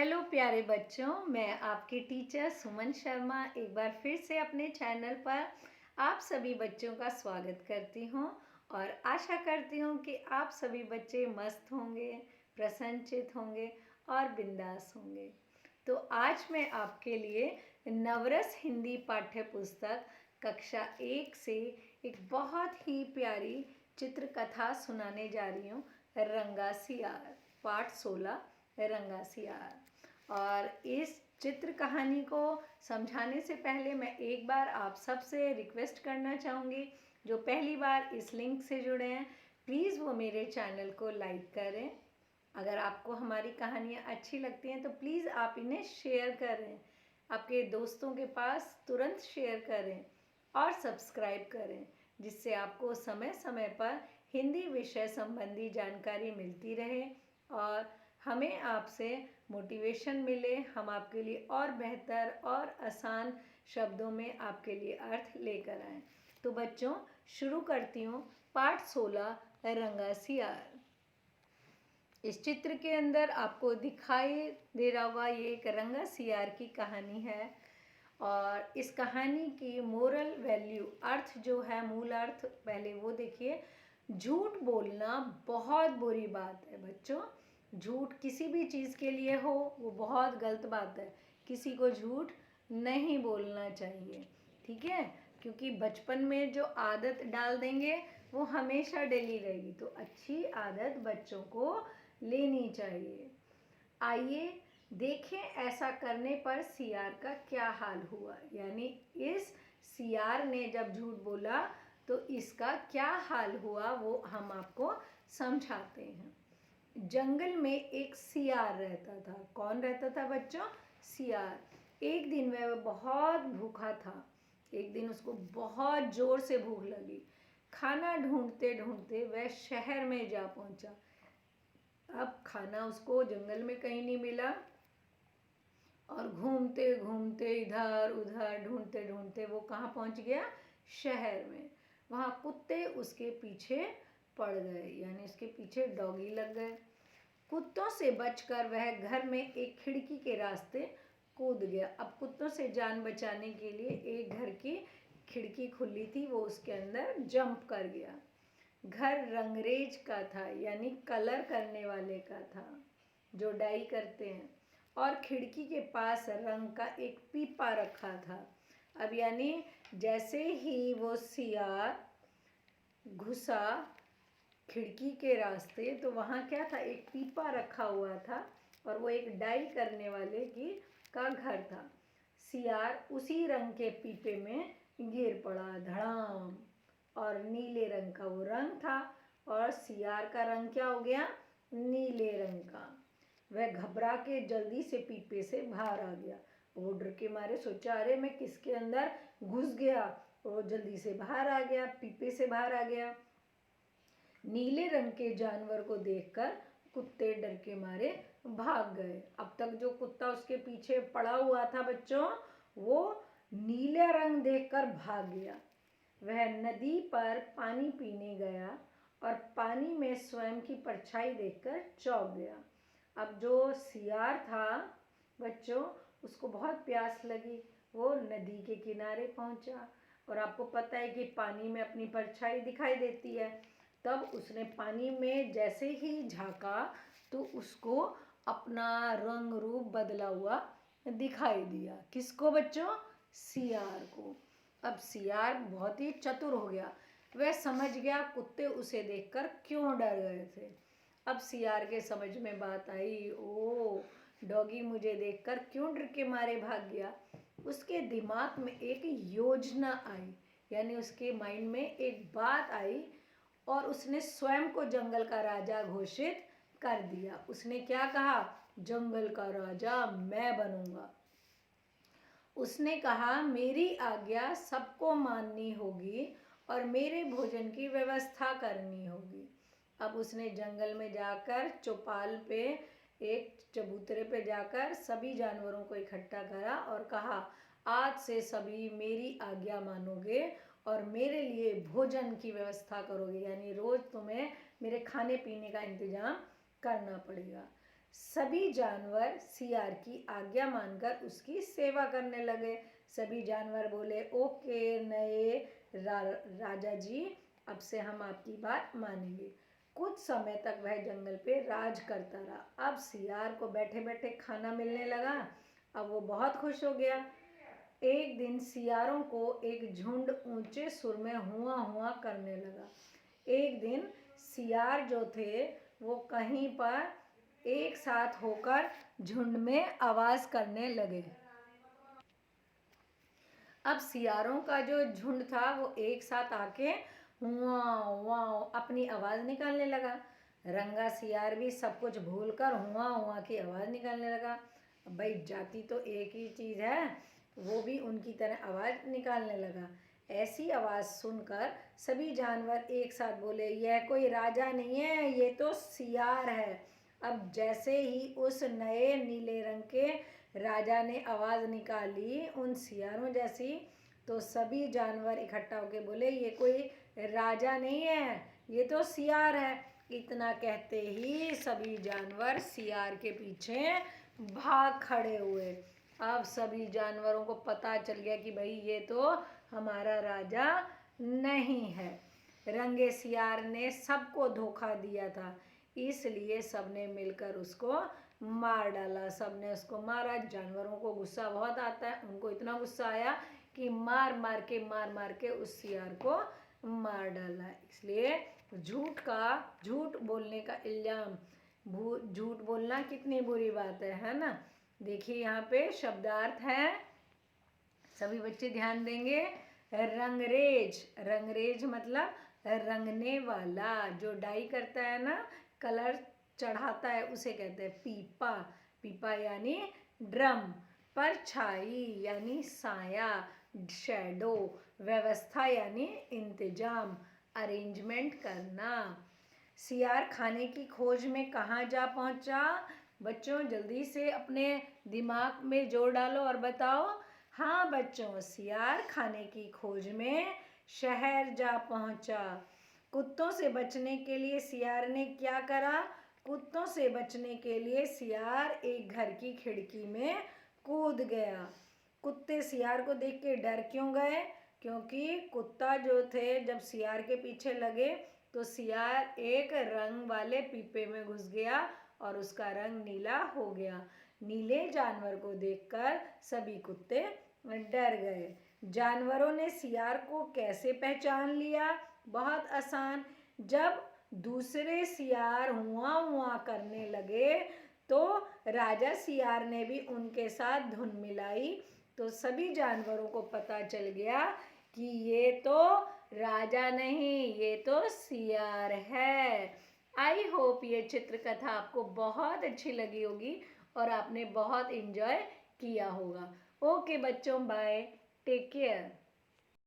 Hello प्यारे बच्चों, मैं आपकी टीचर सुमन शर्मा एक बार फिर से अपने चैनल पर आप सभी बच्चों का स्वागत करती हूँ और आशा करती हूँ कि आप सभी बच्चे मस्त होंगे, प्रसन्नचित होंगे और बिंदास होंगे। तो आज मैं आपके लिए नवरस हिंदी पाठ्य पुस्तक कक्षा 1 से एक बहुत ही प्यारी चित्रकथा सुनाने जा रही हूँ, रंगा सियार, पाठ 16 रंगा सियार। और इस चित्र कहानी को समझाने से पहले मैं एक बार आप सबसे रिक्वेस्ट करना चाहूँगी, जो पहली बार इस लिंक से जुड़े हैं प्लीज़ वो मेरे चैनल को लाइक करें। अगर आपको हमारी कहानियाँ अच्छी लगती हैं तो प्लीज़ आप इन्हें शेयर करें, आपके दोस्तों के पास तुरंत शेयर करें और सब्सक्राइब करें, जिससे आपको समय समय पर हिंदी विषय संबंधी जानकारी मिलती रहे और हमें आपसे मोटिवेशन मिले, हम आपके लिए और बेहतर और आसान शब्दों में आपके लिए अर्थ लेकर आएँ। तो बच्चों, शुरू करती हूँ पाठ 16 रंगा सियार। इस चित्र के अंदर आपको दिखाई दे रहा होगा, ये एक रंगा सियार की कहानी है और इस कहानी की मोरल वैल्यू, अर्थ जो है, मूल अर्थ पहले वो देखिए। झूठ बोलना बहुत बुरी बात है बच्चों। झूठ किसी भी चीज़ के लिए हो वो बहुत गलत बात है। किसी को झूठ नहीं बोलना चाहिए, ठीक है, क्योंकि बचपन में जो आदत डाल देंगे वो हमेशा डेली रहेगी। तो अच्छी आदत बच्चों को लेनी चाहिए। आइए देखें ऐसा करने पर सियार का क्या हाल हुआ। यानी इस सियार ने जब झूठ बोला तो इसका क्या हाल हुआ वो हम आपको समझाते हैं। जंगल में एक सियार रहता था। कौन रहता था बच्चों? सियार। एक दिन वह बहुत भूखा था। एक दिन उसको बहुत जोर से भूख लगी। खाना ढूंढते ढूंढते वह शहर में जा पहुंचा। अब खाना उसको जंगल में कहीं नहीं मिला और घूमते घूमते इधर उधर ढूंढते ढूंढते वो कहाँ पहुंच गया? शहर में। वहाँ कुत्ते उसके पीछे पड़ गए, यानी उसके पीछे डॉगी लग गए। कुत्तों से बचकर वह घर में एक खिड़की के रास्ते कूद गया। अब कुत्तों से जान बचाने के लिए एक घर की खिड़की खुली थी, वो उसके अंदर जंप कर गया। घर रंगरेज का था, यानी कलर करने वाले का था, जो डाई करते हैं, और खिड़की के पास रंग का एक पीपा रखा था। अब यानी जैसे ही वो सियार घुसा खिड़की के रास्ते तो वहाँ क्या था? एक पीपा रखा हुआ था और वो एक डाई करने वाले का घर था। सियार उसी रंग के पीपे में गिर पड़ा धड़ाम, और नीले रंग का वो रंग था और सियार का रंग क्या हो गया? नीले रंग का। वह घबरा के जल्दी से पीपे से बाहर आ गया। वो डर के मारे सोचा, अरे मैं किसके अंदर घुस गया। वो जल्दी से बाहर आ गया, पीपे से बाहर आ गया। नीले रंग के जानवर को देखकर कुत्ते डर के मारे भाग गए। अब तक जो कुत्ता उसके पीछे पड़ा हुआ था बच्चों, वो नीला रंग देखकर भाग गया। वह नदी पर पानी पीने गया और पानी में स्वयं की परछाई देखकर चौंक गया। अब जो सियार था बच्चों, उसको बहुत प्यास लगी। वो नदी के किनारे पहुंचा और आपको पता है कि पानी में अपनी परछाई दिखाई देती है। तब उसने पानी में जैसे ही झांका तो उसको अपना रंग रूप बदला हुआ दिखाई दिया। किसको बच्चों? सियार को। अब सियार बहुत ही चतुर हो गया। वह समझ गया कुत्ते उसे देखकर क्यों डर गए थे। अब सियार के समझ में बात आई, ओ डॉगी मुझे देखकर क्यों डर के मारे भाग गया। उसके दिमाग में एक योजना आई, यानी उसके माइंड में एक बात आई और उसने स्वयं को जंगल का राजा घोषित कर दिया। उसने क्या कहा? जंगल का राजा मैं बनूंगा। उसने कहा, मेरी आज्ञा सबको माननी होगी और मेरे भोजन की व्यवस्था करनी होगी। अब उसने जंगल में जाकर चौपाल पे एक चबूतरे पे जाकर सभी जानवरों को इकट्ठा करा और कहा, आज से सभी मेरी आज्ञा मानोगे और मेरे लिए भोजन की व्यवस्था करोगे, यानी रोज तुम्हें मेरे खाने पीने का इंतजाम करना पड़ेगा। सभी जानवर सियार की आज्ञा मानकर उसकी सेवा करने लगे। सभी जानवर बोले, ओके नए राजा जी, अब से हम आपकी बात मानेंगे। कुछ समय तक वह जंगल पे राज करता रहा। अब सियार को बैठे बैठे खाना मिलने लगा। अब वो बहुत खुश हो गया। एक दिन सियारों को एक झुंड ऊंचे सुर में हुआ हुआ करने लगा। एक दिन सियार जो थे वो कहीं पर एक साथ होकर झुंड में आवाज करने लगे। अब सियारों का जो झुंड था वो एक साथ आके हुआ हुआ अपनी आवाज निकालने लगा। रंगा सियार भी सब कुछ भूलकर हुआ हुआ की आवाज निकालने लगा। भाई जाति तो एक ही चीज है, वो भी उनकी तरह आवाज निकालने लगा। ऐसी आवाज सुनकर सभी जानवर एक साथ बोले, यह कोई राजा नहीं है, ये तो सियार है। अब जैसे ही उस नए नीले रंग के राजा ने आवाज निकाली उन सियारों जैसी, तो सभी जानवर इकट्ठा होके बोले, ये कोई राजा नहीं है, ये तो सियार है। इतना कहते ही सभी जानवर सियार के पीछे भाग खड़े हुए। अब सभी जानवरों को पता चल गया कि भाई ये तो हमारा राजा नहीं है। रंगे सियार ने सबको धोखा दिया था, इसलिए सबने मिलकर उसको मार डाला। सबने उसको मारा। जानवरों को गुस्सा बहुत आता है, उनको इतना गुस्सा आया कि मार मार के उस सियार को मार डाला। इसलिए झूठ बोलने का इल्जाम, झूठ बोलना कितनी बुरी बात है ना। देखिए यहाँ पे शब्दार्थ है, सभी बच्चे ध्यान देंगे। रंगरेज, रंगरेज मतलब रंगने वाला, जो डाई करता है ना, कलर चढ़ाता है, उसे कहते हैं पीपा। पीपा यानी ड्रम। परछाई यानी साया, शैडो। व्यवस्था यानी इंतजाम, अरेंजमेंट करना। सियार खाने की खोज में कहाँ जा पहुंचा? बच्चों जल्दी से अपने दिमाग में जोर डालो और बताओ। हाँ बच्चों, सियार खाने की खोज में शहर जा पहुंचा। कुत्तों से बचने के लिए सियार ने क्या करा? कुत्तों से बचने के लिए सियार एक घर की खिड़की में कूद गया। कुत्ते सियार को देख के डर क्यों गए? क्योंकि कुत्ता जो थे जब सियार के पीछे लगे तो सियार एक रंग वाले पीपे में घुस गया और उसका रंग नीला हो गया। नीले जानवर को देखकर सभी कुत्ते डर गए। जानवरों ने सियार को कैसे पहचान लिया? बहुत आसान। जब दूसरे सियार हुआ हुआ करने लगे तो राजा सियार ने भी उनके साथ धुन मिलाई, तो सभी जानवरों को पता चल गया कि ये तो राजा नहीं, ये तो सियार है। आई होप ये चित्र कथा आपको बहुत अच्छी लगी होगी और आपने बहुत एंजॉय किया होगा। ओके बच्चों, बाय, टेक केयर।